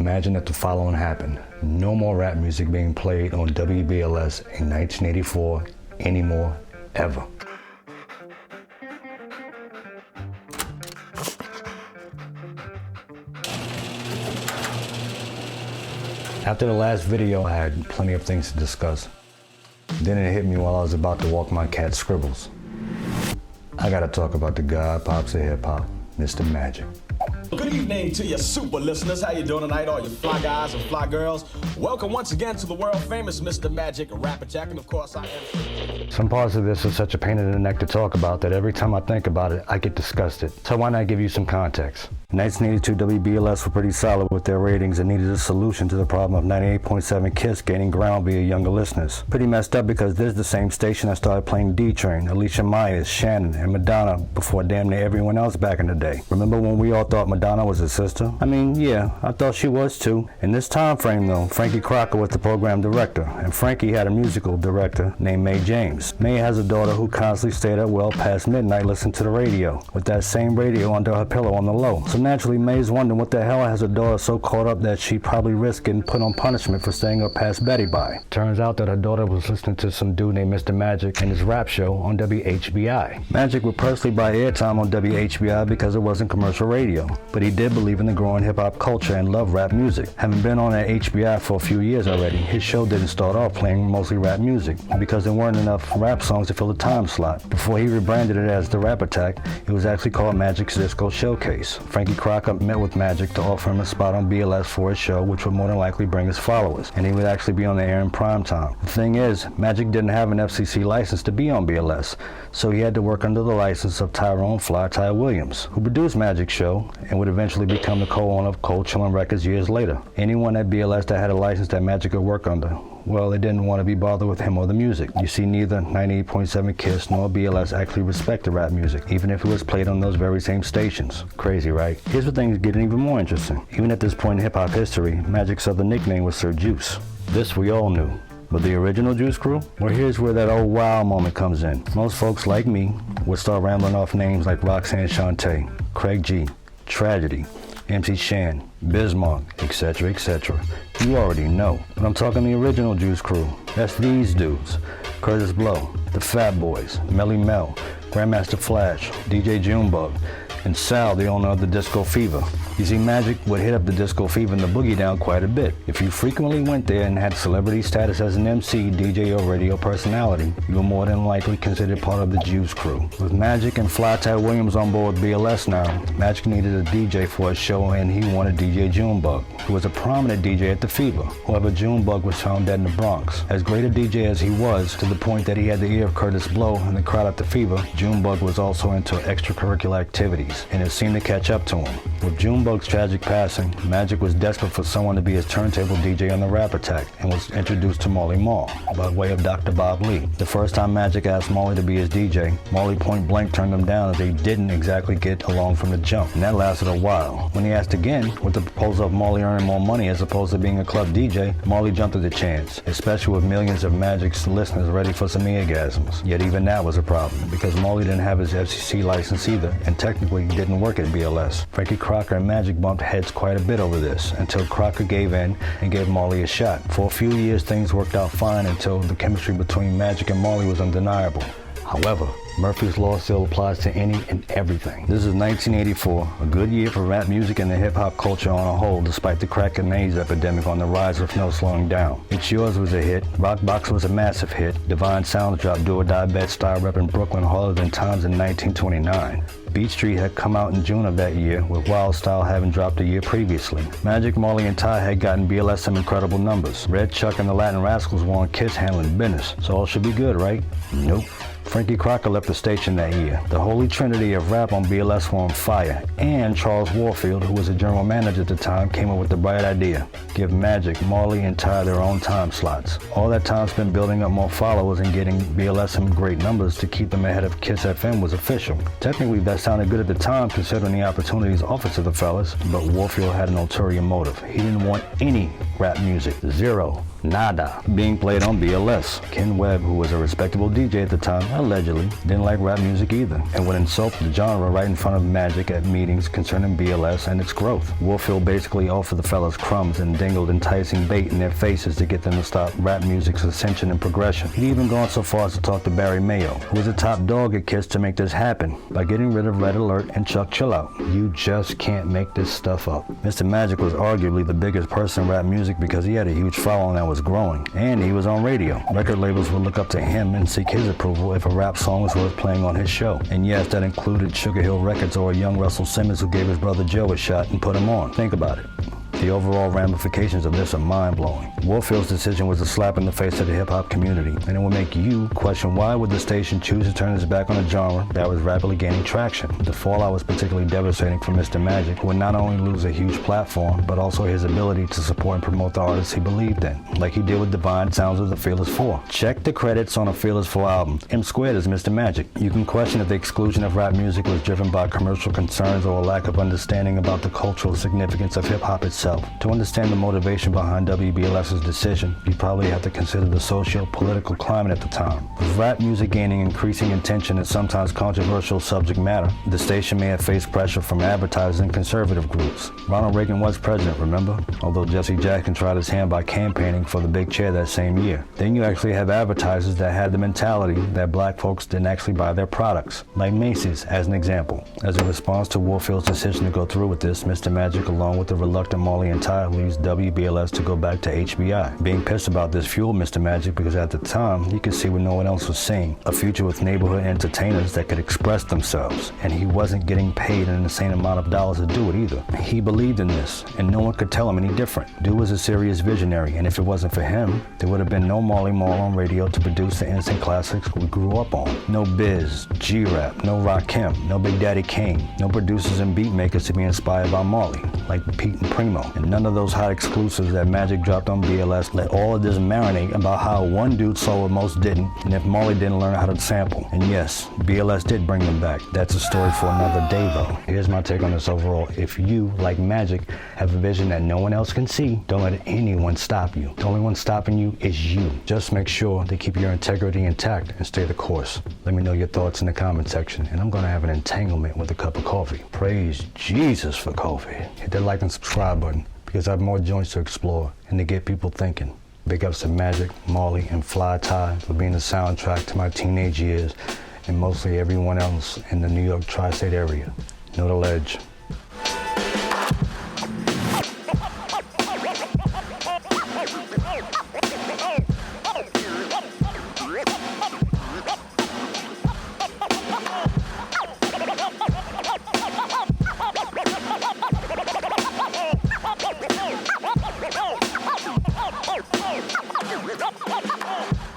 Imagine if the following happened. No more rap music being played on WBLS in 1984 anymore, ever. After the last video, I had plenty of things to discuss. Then it hit me while I was about to walk my cat Scribbles. I gotta talk about the god pops of hip hop, Mr. Magic. Good evening to your super listeners. How you doing tonight, all you fly guys and fly girls? Welcome once again to the world famous Mr. Magic, Rapper Jack, and of course I am. Some parts of this are such a pain in the neck to talk about that every time I think about it, I get disgusted. So why not give you some context? 1982 WBLS were pretty solid with their ratings and needed a solution to the problem of 98.7 KISS gaining ground via younger listeners. Pretty messed up because this is the same station that started playing D-Train, Alicia Myers, Shannon, and Madonna before damn near everyone else back in the day. Remember when we all thought Madonna was his sister? I mean, yeah, I thought she was too. In this time frame though, Frankie Crocker was the program director, and Frankie had a musical director named Mae James. Mae has a daughter who constantly stayed up well past midnight listening to the radio, with that same radio under her pillow on the low. So naturally, Mae's wondering what the hell has her daughter so caught up that she probably risked getting put on punishment for staying up past Betty by. Turns out that her daughter was listening to some dude named Mr. Magic and his rap show on WHBI. Magic would personally buy airtime on WHBI because it wasn't commercial radio, but he did believe in the growing hip-hop culture and loved rap music. Having been on at HBI for a few years already, his show didn't start off playing mostly rap music because there weren't enough rap songs to fill the time slot. Before he rebranded it as The Rap Attack, it was actually called Magic's Disco Showcase. Frankie Crocker met with Magic to offer him a spot on BLS for his show, which would more than likely bring his followers, and he would actually be on the air in prime time. The thing is, Magic didn't have an FCC license to be on BLS, so he had to work under the license of Tyrone Fly Ty Williams, who produced Magic's show and would eventually become the co-owner of Chillin Records years later. Anyone at BLS that had a license that Magic could work under, well, they didn't want to be bothered with him or the music. You see, neither 98.7 KISS nor BLS actually respected rap music, even if it was played on those very same stations. Crazy, right? Here's where things get even more interesting. Even at this point in hip-hop history, Magic's other nickname was Sir Juice. This we all knew. But the original Juice Crew? Well, here's where that old wow moment comes in. Most folks like me would start rambling off names like Roxanne Shante, Craig G, Tragedy, MC Shan, Bismarck, etc., etc. You already know. But I'm talking the original Juice Crew. That's these dudes. Curtis Blow, the Fat Boys, Melly Mel, Grandmaster Flash, DJ Junebug, and Sal, the owner of the Disco Fever. You see, Magic would hit up the Disco Fever and the Boogie Down quite a bit. If you frequently went there and had celebrity status as an MC, DJ, or radio personality, you were more than likely considered part of the Juice Crew. With Magic and Fly Ty Williams on board BLS now, Magic needed a DJ for his show, and he wanted DJ Junebug, who was a prominent DJ at the Fever. However, Junebug was found dead in the Bronx. As great a DJ as he was, to the point that he had the ear of Curtis Blow and the crowd at the Fever, Junebug was also into extracurricular activities, and it seemed to catch up to him. With Junebug's tragic passing, Magic was desperate for someone to be his turntable DJ on the Rap Attack, and was introduced to Marley Marl by way of Dr. Bob Lee. The first time Magic asked Marley to be his DJ, Marley point blank turned him down as they didn't exactly get along from the jump, and that lasted a while. When he asked again, with the proposal of Marley earning more money as opposed to being a club DJ, Marley jumped at the chance, especially with millions of Magic's listeners ready for some orgasms. Yet even that was a problem, because Marley didn't have his FCC license either, and technically didn't work at BLS. Frankie Crocker and Magic bumped heads quite a bit over this, until Crocker gave in and gave Marley a shot. For a few years, things worked out fine until the chemistry between Magic and Marley was undeniable. However, Murphy's Law still applies to any and everything. This is 1984, a good year for rap music and the hip-hop culture on a whole, despite the crack and AIDS epidemic on the rise with no slowing down. It's Yours was a hit, Rock Box was a massive hit, Divine Sounds dropped Do or Die Bet style rep in Brooklyn harder than times in 1929. Beat Street had come out in June of that year, with Wild Style having dropped a year previously. Magic, Marley, and Ty had gotten BLS some incredible numbers. Red Chuck and the Latin Rascals were on KISS handling business, so all should be good, right? Nope. Frankie Crocker left the station that year. The holy trinity of rap on BLS were on fire, and Charles Warfield, who was a general manager at the time, came up with the bright idea: give Magic, Marley, and Ty their own time slots. All that time spent building up more followers and getting BLS some great numbers to keep them ahead of KISS FM was official. Technically, that sounded good at the time considering the opportunities offered to the fellas, but Warfield had an ulterior motive. He didn't want any rap music. Zero. Nada. Being played on BLS. Ken Webb, who was a respectable DJ at the time, allegedly, didn't like rap music either, and would insult the genre right in front of Magic at meetings concerning BLS and its growth. Warfield basically offered the fellas crumbs and dingled enticing bait in their faces to get them to stop rap music's ascension and progression. He'd even gone so far as to talk to Barry Mayo, who was a top dog at KISS, to make this happen by getting rid of Red Alert and Chuck Chillout. You just can't make this stuff up. Mr. Magic was arguably the biggest person in rap music because he had a huge following that was growing, and he was on radio. Record labels would look up to him and seek his approval if a rap song was worth playing on his show. And yes, that included Sugar Hill Records or a young Russell Simmons who gave his brother Joe a shot and put him on. Think about it. The overall ramifications of this are mind-blowing. Warfield's decision was a slap in the face to the hip-hop community, and it will make you question why would the station choose to turn its back on a genre that was rapidly gaining traction. The fallout was particularly devastating for Mr. Magic, who would not only lose a huge platform, but also his ability to support and promote the artists he believed in, like he did with Divine Sounds of the Fearless Four. Check the credits on a Fearless Four album. M Squared is Mr. Magic. You can question if the exclusion of rap music was driven by commercial concerns or a lack of understanding about the cultural significance of hip-hop itself. To understand the motivation behind WBLS's decision, you probably have to consider the socio-political climate at the time. With rap music gaining increasing attention and sometimes controversial subject matter, the station may have faced pressure from advertisers and conservative groups. Ronald Reagan was president, remember? Although Jesse Jackson tried his hand by campaigning for the big chair that same year. Then you actually have advertisers that had the mentality that black folks didn't actually buy their products, like Macy's as an example. As a response to Warfield's decision to go through with this, Mr. Magic, along with the reluctant Marley and Ty, leaves WBLS to go back to HBI. Being pissed about this fueled Mr. Magic because at the time, he could see what no one else was seeing, a future with neighborhood entertainers that could express themselves, and he wasn't getting paid an insane amount of dollars to do it either. He believed in this, and no one could tell him any different. Dude was a serious visionary, and if it wasn't for him, there would have been no Marley Marl on radio to produce the instant classics we grew up on. No Biz, G-Rap, no Rakim, no Big Daddy Kane, no producers and beat makers to be inspired by Marley, like Pete and Primo, and none of those hot exclusives that Magic dropped on BLS let all of this marinate about how one dude saw what most didn't, and if Marley didn't learn how to sample. And yes, BLS did bring them back. That's a story for another day though. Here's my take on this overall. If you, like Magic, have a vision that no one else can see, don't let anyone stop you. The only one stopping you is you. Just make sure to keep your integrity intact and stay the course. Let me know your thoughts in the comment section, and I'm gonna have an entanglement with a cup of coffee. Praise Jesus for coffee. Hit that like and subscribe button, because I have more joints to explore and to get people thinking. Big ups to Magic, Marley, and Fly Ty for being the soundtrack to my teenage years, and mostly everyone else in the New York tri-state area. Know the ledge. Oh!